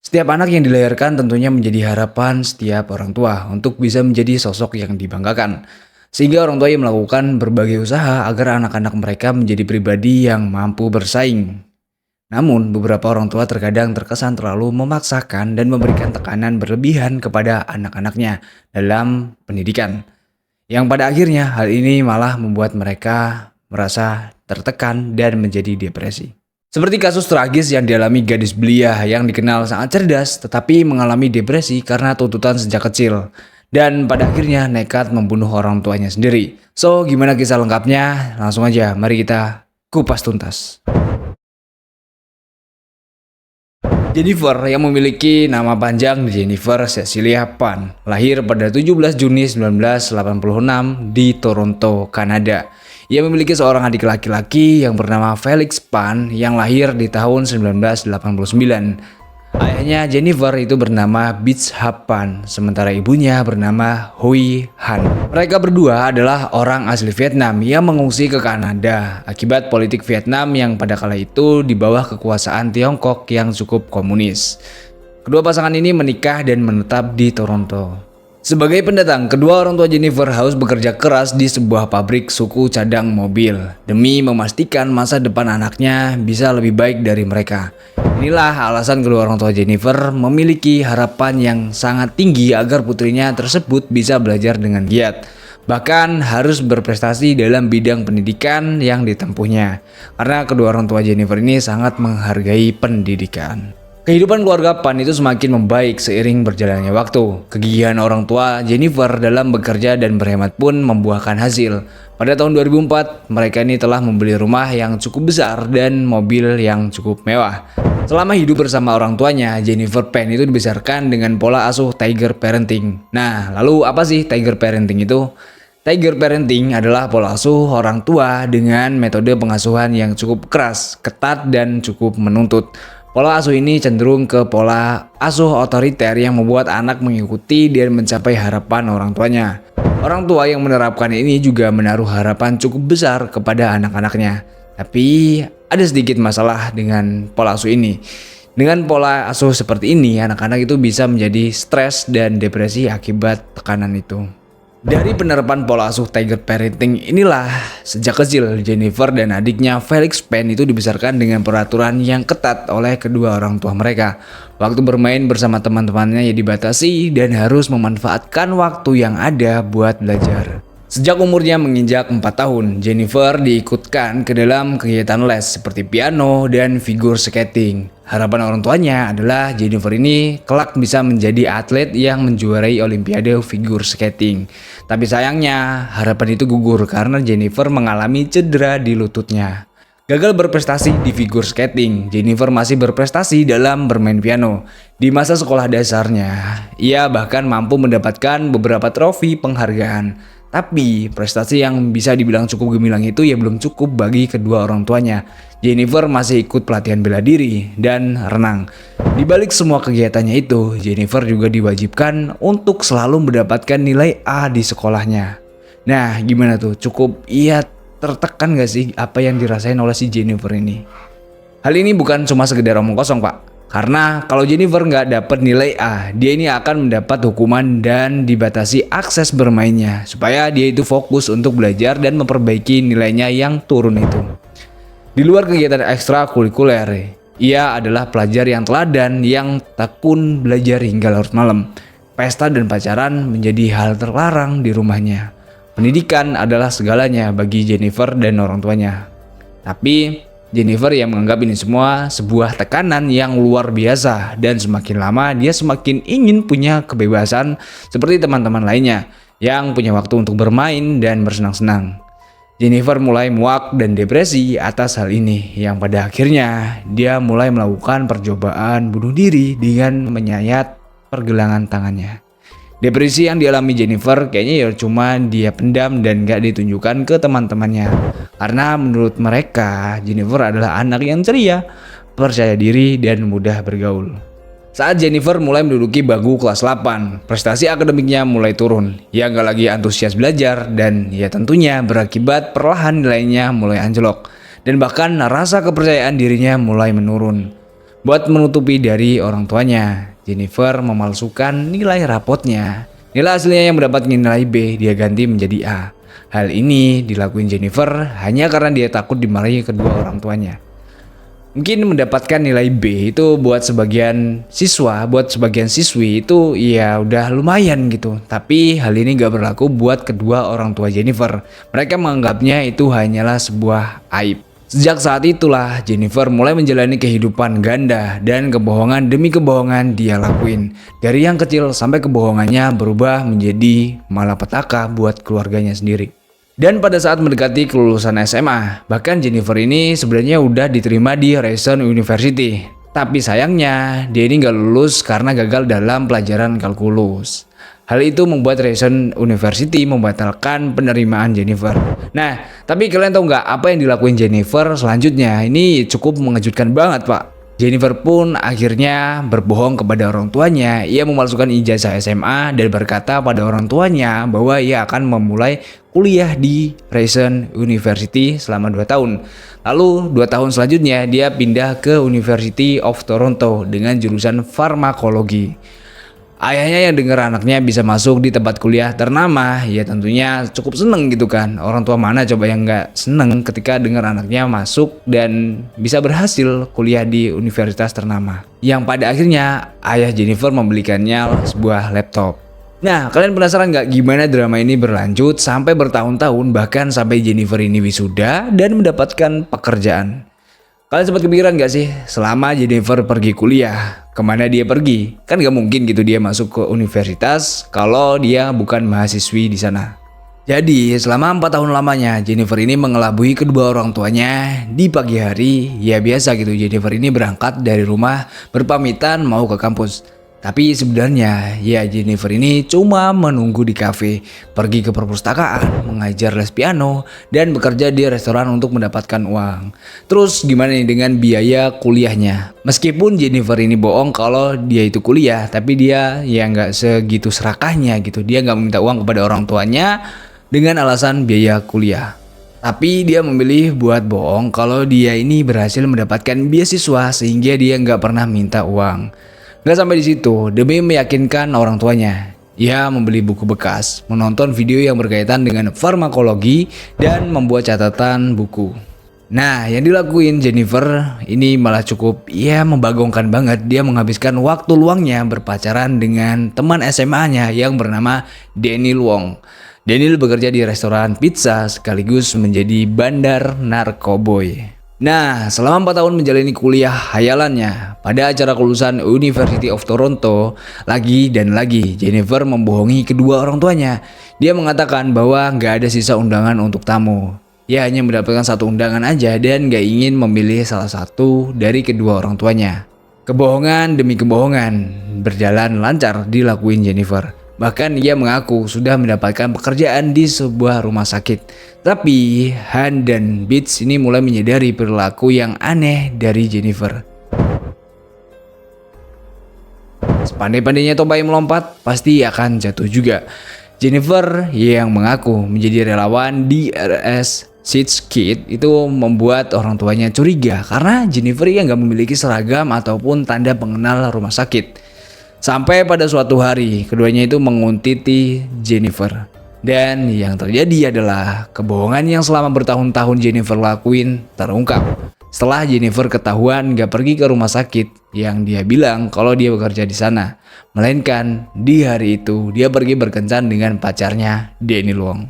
Setiap anak yang dilahirkan tentunya menjadi harapan setiap orang tua untuk bisa menjadi sosok yang dibanggakan. Sehingga orang tua yang melakukan berbagai usaha agar anak-anak mereka menjadi pribadi yang mampu bersaing. Namun, beberapa orang tua terkadang terkesan terlalu memaksakan dan memberikan tekanan berlebihan kepada anak-anaknya dalam pendidikan. Yang pada akhirnya hal ini malah membuat mereka merasa tertekan dan menjadi depresi. Seperti kasus tragis yang dialami gadis belia yang dikenal sangat cerdas tetapi mengalami depresi karena tuntutan sejak kecil. Dan pada akhirnya nekat membunuh orang tuanya sendiri. So, gimana kisah lengkapnya? Langsung aja, mari kita kupas tuntas. Jennifer yang memiliki nama panjang Jennifer Cecilia Pan, lahir pada 17 Juni 1986 di Toronto, Kanada. Ia memiliki seorang adik laki-laki yang bernama Felix Pan yang lahir di tahun 1989. Ayahnya Jennifer itu bernama Beach Pan, sementara ibunya bernama Hui Han. Mereka berdua adalah orang asli Vietnam yang mengungsi ke Kanada akibat politik Vietnam yang pada kala itu di bawah kekuasaan Tiongkok yang cukup komunis. Kedua pasangan ini menikah dan menetap di Toronto. Sebagai pendatang, kedua orang tua Jennifer harus bekerja keras di sebuah pabrik suku cadang mobil demi memastikan masa depan anaknya bisa lebih baik dari mereka. Inilah alasan kedua orang tua Jennifer memiliki harapan yang sangat tinggi agar putrinya tersebut bisa belajar dengan giat. Bahkan harus berprestasi dalam bidang pendidikan yang ditempuhnya. Karena kedua orang tua Jennifer ini sangat menghargai pendidikan. Kehidupan keluarga Pan itu semakin membaik seiring berjalannya waktu. Kegigihan orang tua Jennifer dalam bekerja dan berhemat pun membuahkan hasil. Pada tahun 2004, mereka ini telah membeli rumah yang cukup besar dan mobil yang cukup mewah. Selama hidup bersama orang tuanya, Jennifer Pan itu dibesarkan dengan pola asuh Tiger Parenting. Nah, lalu apa sih Tiger Parenting itu? Tiger Parenting adalah pola asuh orang tua dengan metode pengasuhan yang cukup keras, ketat, dan cukup menuntut. Pola asuh ini cenderung ke pola asuh otoriter yang membuat anak mengikuti dan mencapai harapan orang tuanya. Orang tua yang menerapkan ini juga menaruh harapan cukup besar kepada anak-anaknya. Tapi ada sedikit masalah dengan pola asuh ini. Dengan pola asuh seperti ini, anak-anak itu bisa menjadi stres dan depresi akibat tekanan itu. Dari penerapan pola asuh Tiger Parenting inilah sejak kecil Jennifer dan adiknya Felix Pan itu dibesarkan dengan peraturan yang ketat oleh kedua orang tua mereka. Waktu bermain bersama teman-temannya ya dibatasi dan harus memanfaatkan waktu yang ada buat belajar. Sejak umurnya menginjak 4 tahun, Jennifer diikutkan ke dalam kegiatan les seperti piano dan figure skating. Harapan orang tuanya adalah Jennifer ini kelak bisa menjadi atlet yang menjuarai Olimpiade figure skating. Tapi sayangnya, harapan itu gugur karena Jennifer mengalami cedera di lututnya. Gagal berprestasi di figure skating, Jennifer masih berprestasi dalam bermain piano. Di masa sekolah dasarnya, ia bahkan mampu mendapatkan beberapa trofi penghargaan. Tapi prestasi yang bisa dibilang cukup gemilang itu ya belum cukup bagi kedua orang tuanya. Jennifer masih ikut pelatihan bela diri dan renang. Di balik semua kegiatannya itu, Jennifer juga diwajibkan untuk selalu mendapatkan nilai A di sekolahnya. Nah, gimana tuh? Cukup tertekan gak sih apa yang dirasain oleh si Jennifer ini? Hal ini bukan cuma sekedar omong kosong, Pak. Karena kalau Jennifer nggak dapat nilai A, dia ini akan mendapat hukuman dan dibatasi akses bermainnya supaya dia itu fokus untuk belajar dan memperbaiki nilainya yang turun itu. Di luar kegiatan ekstrakurikuler, ia adalah pelajar yang teladan yang tekun belajar hingga larut malam. Pesta dan pacaran menjadi hal terlarang di rumahnya. Pendidikan adalah segalanya bagi Jennifer dan orang tuanya. Tapi Jennifer yang menganggap ini semua sebuah tekanan yang luar biasa dan semakin lama dia semakin ingin punya kebebasan seperti teman-teman lainnya yang punya waktu untuk bermain dan bersenang-senang. Jennifer mulai muak dan depresi atas hal ini yang pada akhirnya dia mulai melakukan percobaan bunuh diri dengan menyayat pergelangan tangannya. Depresi yang dialami Jennifer kayaknya ya cuma dia pendam dan gak ditunjukkan ke teman-temannya. Karena menurut mereka Jennifer adalah anak yang ceria, percaya diri dan mudah bergaul. Saat Jennifer mulai menduduki bangku kelas 8, prestasi akademiknya mulai turun. Ia gak lagi antusias belajar dan ya tentunya berakibat perlahan nilainya mulai anjlok. Dan bahkan rasa kepercayaan dirinya mulai menurun. Buat menutupi dari orang tuanya, Jennifer memalsukan nilai rapotnya. Nilai aslinya yang mendapat nilai B dia ganti menjadi A. Hal ini dilakuin Jennifer hanya karena dia takut dimarahi kedua orang tuanya. Mungkin mendapatkan nilai B itu buat sebagian siswa, buat sebagian siswi itu ya udah lumayan gitu. Tapi hal ini gak berlaku buat kedua orang tua Jennifer. Mereka menganggapnya itu hanyalah sebuah aib. Sejak saat itulah Jennifer mulai menjalani kehidupan ganda dan kebohongan demi kebohongan dia lakuin. Dari yang kecil sampai kebohongannya berubah menjadi malapetaka buat keluarganya sendiri. Dan pada saat mendekati kelulusan SMA, bahkan Jennifer ini sebenarnya udah diterima di Ryerson University. Tapi sayangnya dia ini gak lulus karena gagal dalam pelajaran kalkulus. Hal itu membuat Ryerson University membatalkan penerimaan Jennifer. Nah, tapi kalian tahu nggak apa yang dilakuin Jennifer selanjutnya? Ini cukup mengejutkan banget, Pak. Jennifer pun akhirnya berbohong kepada orang tuanya. Ia memalsukan ijazah SMA dan berkata pada orang tuanya bahwa ia akan memulai kuliah di Ryerson University selama 2 tahun. Lalu 2 tahun selanjutnya dia pindah ke University of Toronto dengan jurusan farmakologi. Ayahnya yang dengar anaknya bisa masuk di tempat kuliah ternama, ya tentunya cukup seneng gitu kan. Orang tua mana coba yang nggak seneng ketika dengar anaknya masuk dan bisa berhasil kuliah di universitas ternama. Yang pada akhirnya ayah Jennifer membelikannya sebuah laptop. Nah, kalian penasaran nggak gimana drama ini berlanjut sampai bertahun-tahun, bahkan sampai Jennifer ini wisuda dan mendapatkan pekerjaan? Kalian sempat kepikiran gak sih selama Jennifer pergi kuliah, kemana dia pergi? Kan gak mungkin gitu dia masuk ke universitas kalau dia bukan mahasiswi di sana. Jadi selama 4 tahun lamanya Jennifer ini mengelabui kedua orang tuanya di pagi hari. Ya biasa gitu, Jennifer ini berangkat dari rumah berpamitan mau ke kampus. Tapi sebenarnya ya Jennifer ini cuma menunggu di kafe, pergi ke perpustakaan, mengajar les piano, dan bekerja di restoran untuk mendapatkan uang. Terus gimana nih dengan biaya kuliahnya? Meskipun Jennifer ini bohong kalau dia itu kuliah, tapi dia ya nggak segitu serakahnya gitu. Dia nggak meminta uang kepada orang tuanya dengan alasan biaya kuliah. Tapi dia memilih buat bohong kalau dia ini berhasil mendapatkan beasiswa sehingga dia nggak pernah minta uang. Gak sampai di situ, demi meyakinkan orang tuanya, ia membeli buku bekas, menonton video yang berkaitan dengan farmakologi, dan membuat catatan buku. Nah, yang dilakuin Jennifer ini malah cukup membagongkan banget. Dia menghabiskan waktu luangnya berpacaran dengan teman SMA-nya yang bernama Daniel Wong. Daniel bekerja di restoran pizza sekaligus menjadi bandar narkoboy. Nah, selama 4 tahun menjalani kuliah hayalannya, pada acara kelulusan University of Toronto, lagi dan lagi Jennifer membohongi kedua orang tuanya. Dia mengatakan bahwa gak ada sisa undangan untuk tamu. Ia hanya mendapatkan 1 undangan aja dan gak ingin memilih salah satu dari kedua orang tuanya. Kebohongan demi kebohongan berjalan lancar dilakuin Jennifer. Bahkan ia mengaku sudah mendapatkan pekerjaan di sebuah rumah sakit. Tapi Han dan Beats ini mulai menyadari perilaku yang aneh dari Jennifer. Sepandai-pandainya topai melompat, pasti akan jatuh juga. Jennifer yang mengaku menjadi relawan di RS Seeds Kit itu membuat orang tuanya curiga karena Jennifer yang gak memiliki seragam ataupun tanda pengenal rumah sakit. Sampai pada suatu hari, keduanya itu menguntiti Jennifer. Dan yang terjadi adalah kebohongan yang selama bertahun-tahun Jennifer lakuin terungkap. Setelah Jennifer ketahuan gak pergi ke rumah sakit yang dia bilang kalau dia bekerja di sana. Melainkan di hari itu dia pergi berkencan dengan pacarnya Daniel Wong.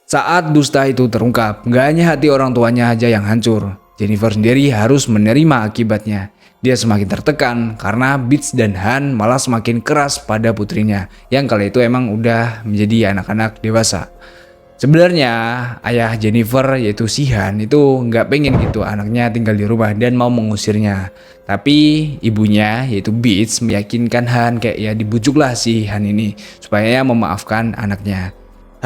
Saat dusta itu terungkap, gak hanya hati orang tuanya aja yang hancur. Jennifer sendiri harus menerima akibatnya. Dia semakin tertekan karena Beats dan Han malah semakin keras pada putrinya yang kala itu emang udah menjadi anak-anak dewasa. Sebenarnya ayah Jennifer yaitu si Han itu nggak pengen gitu anaknya tinggal di rumah dan mau mengusirnya. Tapi ibunya yaitu Beats meyakinkan Han kayak ya dibujuklah si Han ini supaya memaafkan anaknya.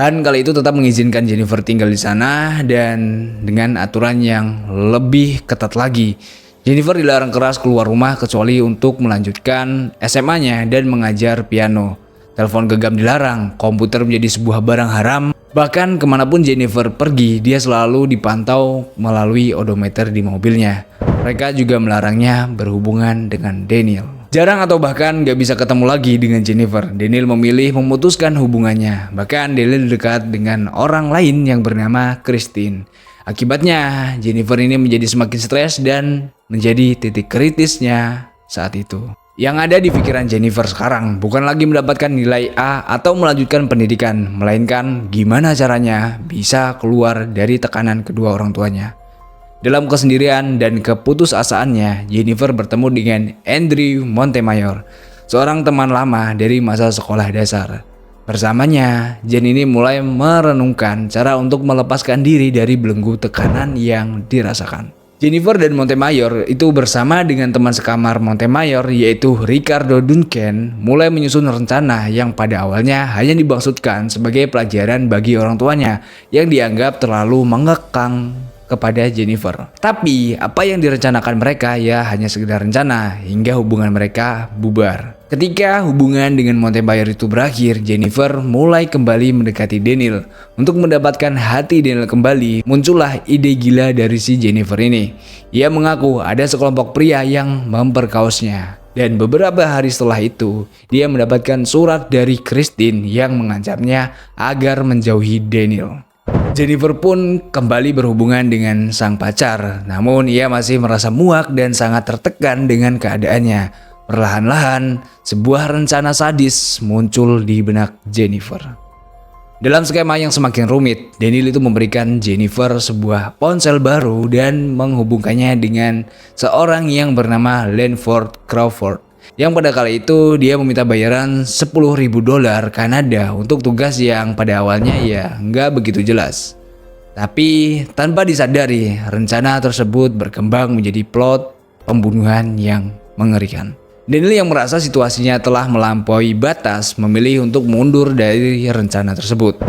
Han kali itu tetap mengizinkan Jennifer tinggal di sana dan dengan aturan yang lebih ketat lagi. Jennifer dilarang keras keluar rumah kecuali untuk melanjutkan SMA-nya dan mengajar piano. Telepon genggam dilarang, komputer menjadi sebuah barang haram, Bahkan kemanapun Jennifer pergi, dia selalu dipantau melalui odometer di mobilnya. Mereka juga melarangnya berhubungan dengan Daniel. Jarang atau bahkan gak bisa ketemu lagi dengan Jennifer. Daniel memilih memutuskan hubungannya. Bahkan Daniel dekat dengan orang lain yang bernama Christine. Akibatnya Jennifer ini menjadi semakin stres dan menjadi titik kritisnya saat itu. Yang ada di pikiran Jennifer sekarang bukan lagi mendapatkan nilai A atau melanjutkan pendidikan, melainkan gimana caranya bisa keluar dari tekanan kedua orang tuanya. Dalam kesendirian dan keputusasaannya, Jennifer bertemu dengan Andrew Montemayor, seorang teman lama dari masa sekolah dasar. Bersamanya, Jen ini mulai merenungkan cara untuk melepaskan diri dari belenggu tekanan yang dirasakan. Jennifer dan Montemayor itu bersama dengan teman sekamar Montemayor yaitu Ricardo Duncan mulai menyusun rencana yang pada awalnya hanya dimaksudkan sebagai pelajaran bagi orang tuanya yang dianggap terlalu mengekang kepada Jennifer. Tapi apa yang direncanakan mereka ya hanya sekedar rencana hingga hubungan mereka bubar. Ketika hubungan dengan Montemayor itu berakhir, Jennifer mulai kembali mendekati Daniel. Untuk mendapatkan hati Daniel kembali, muncullah ide gila dari si Jennifer ini. Ia mengaku ada sekelompok pria yang memperkaosnya. Dan beberapa hari setelah itu, dia mendapatkan surat dari Christine yang mengancamnya agar menjauhi Daniel. Jennifer pun kembali berhubungan dengan sang pacar, namun ia masih merasa muak dan sangat tertekan dengan keadaannya. Perlahan-lahan, sebuah rencana sadis muncul di benak Jennifer. Dalam skema yang semakin rumit, Daniel itu memberikan Jennifer sebuah ponsel baru dan menghubungkannya dengan seorang yang bernama Lanford Crawford. Yang pada kali itu dia meminta bayaran $10.000 Kanada untuk tugas yang pada awalnya ya nggak begitu jelas. Tapi tanpa disadari, rencana tersebut berkembang menjadi plot pembunuhan yang mengerikan. Daniel yang merasa situasinya telah melampaui batas memilih untuk mundur dari rencana tersebut.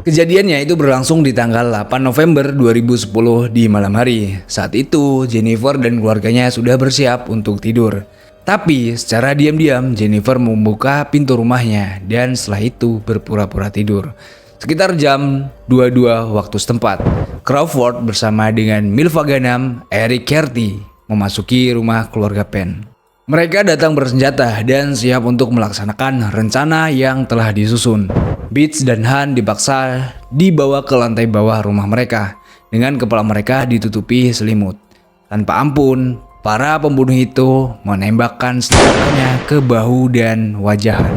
Kejadiannya itu berlangsung di tanggal 8 November 2010 di malam hari. Saat itu Jennifer dan keluarganya sudah bersiap untuk tidur. Tapi secara diam-diam Jennifer membuka pintu rumahnya dan setelah itu berpura-pura tidur. Sekitar jam 22 waktu setempat, Crawford bersama dengan Milva Ganam, Eric Kerty memasuki rumah keluarga Penn. Mereka datang bersenjata dan siap untuk melaksanakan rencana yang telah disusun. Beach dan Han dipaksa dibawa ke lantai bawah rumah mereka dengan kepala mereka ditutupi selimut. Tanpa ampun, para pembunuh itu menembakkan senjatanya ke bahu dan wajah Han.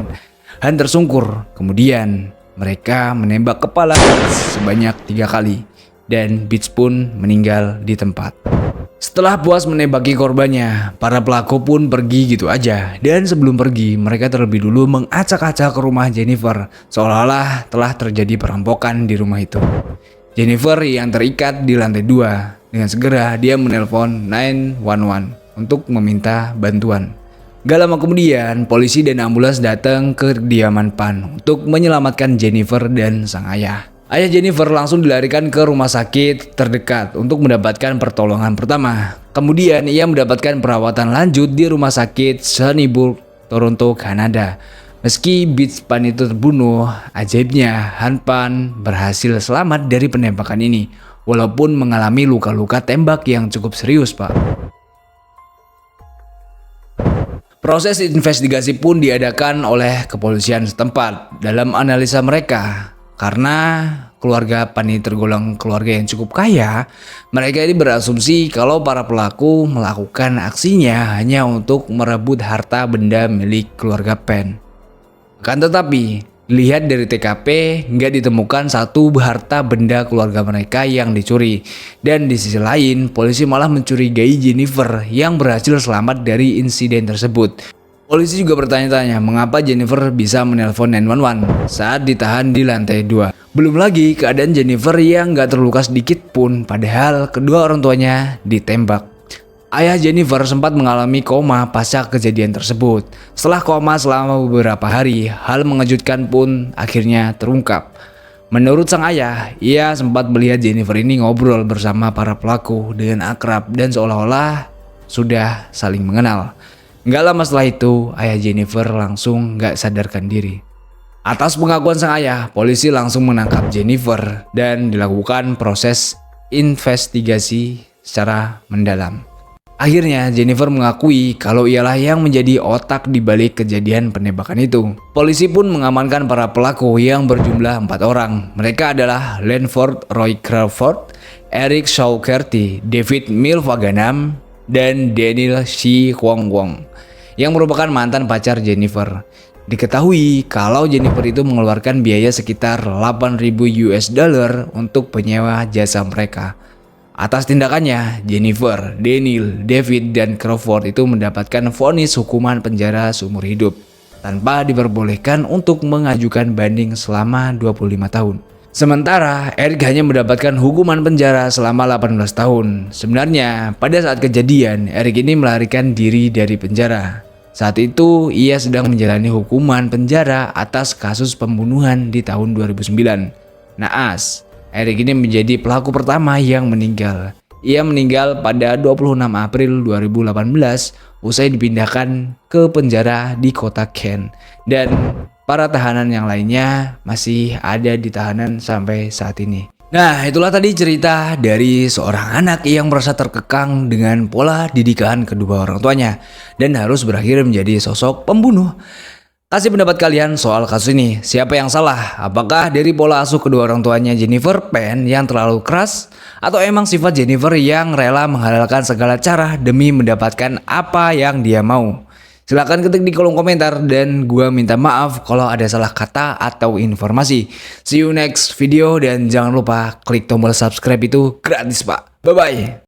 Han tersungkur, kemudian mereka menembak kepala Beach sebanyak 3 kali dan Beach pun meninggal di tempat. Setelah puas menembaki korbannya, para pelaku pun pergi gitu aja. Dan sebelum pergi, mereka terlebih dulu mengacak-acak ke rumah Jennifer, seolah-olah telah terjadi perampokan di rumah itu. Jennifer yang terikat di lantai 2, dengan segera dia menelpon 911 untuk meminta bantuan. Gak lama kemudian, polisi dan ambulans datang ke kediaman Pan untuk menyelamatkan Jennifer dan sang ayah. Ayah Jennifer langsung dilarikan ke rumah sakit terdekat untuk mendapatkan pertolongan pertama. Kemudian ia mendapatkan perawatan lanjut di rumah sakit Sunnybrook, Toronto, Kanada. Meski Beach Pan itu terbunuh, ajaibnya Han Pan berhasil selamat dari penembakan ini, walaupun mengalami luka-luka tembak yang cukup serius, Pak. Proses investigasi pun diadakan oleh kepolisian setempat. Dalam analisa mereka, karena keluarga Pan ini tergolong keluarga yang cukup kaya, mereka ini berasumsi kalau para pelaku melakukan aksinya hanya untuk merebut harta benda milik keluarga Pan. Akan tetapi, dilihat dari TKP nggak ditemukan satu harta benda keluarga mereka yang dicuri. Dan di sisi lain, polisi malah mencurigai Jennifer yang berhasil selamat dari insiden tersebut. Polisi juga bertanya-tanya mengapa Jennifer bisa menelpon 911 saat ditahan di lantai 2. Belum lagi keadaan Jennifer yang gak terluka sedikit pun, padahal kedua orang tuanya ditembak. Ayah Jennifer sempat mengalami koma pasca kejadian tersebut. Setelah koma selama beberapa hari, hal mengejutkan pun akhirnya terungkap. Menurut sang ayah, ia sempat melihat Jennifer ini ngobrol bersama para pelaku dengan akrab dan seolah-olah sudah saling mengenal. Gak lama setelah itu, ayah Jennifer langsung gak sadarkan diri. Atas pengakuan sang ayah, polisi langsung menangkap Jennifer dan dilakukan proses investigasi secara mendalam. Akhirnya Jennifer mengakui kalau ialah yang menjadi otak di balik kejadian penembakan itu. Polisi pun mengamankan para pelaku yang berjumlah 4 orang. Mereka adalah Lanford Roy Crawford, Eric Shawkerty, David Milvaganam, dan Daniel Shi Kwong Wong yang merupakan mantan pacar Jennifer. Diketahui kalau Jennifer itu mengeluarkan biaya sekitar 8.000 US dollar untuk penyewa jasa mereka. Atas tindakannya, Jennifer, Daniel, David, dan Crawford itu mendapatkan vonis hukuman penjara seumur hidup tanpa diperbolehkan untuk mengajukan banding selama 25 tahun. Sementara Eric hanya mendapatkan hukuman penjara selama 18 tahun. Sebenarnya, pada saat kejadian, Eric ini melarikan diri dari penjara. Saat itu, ia sedang menjalani hukuman penjara atas kasus pembunuhan di tahun 2009. Naas, Eric ini menjadi pelaku pertama yang meninggal. Ia meninggal pada 26 April 2018 usai dipindahkan ke penjara di kota Kent. Dan para tahanan yang lainnya masih ada di tahanan sampai saat ini. Nah, itulah tadi cerita dari seorang anak yang merasa terkekang dengan pola didikan kedua orang tuanya dan harus berakhir menjadi sosok pembunuh. Kasih pendapat kalian soal kasus ini. Siapa yang salah? Apakah dari pola asuh kedua orang tuanya Jennifer Pan yang terlalu keras? Atau emang sifat Jennifer yang rela menghalalkan segala cara demi mendapatkan apa yang dia mau? Silahkan ketik di kolom komentar dan gua minta maaf kalau ada salah kata atau informasi. See you next video dan jangan lupa klik tombol subscribe itu gratis pak. Bye bye.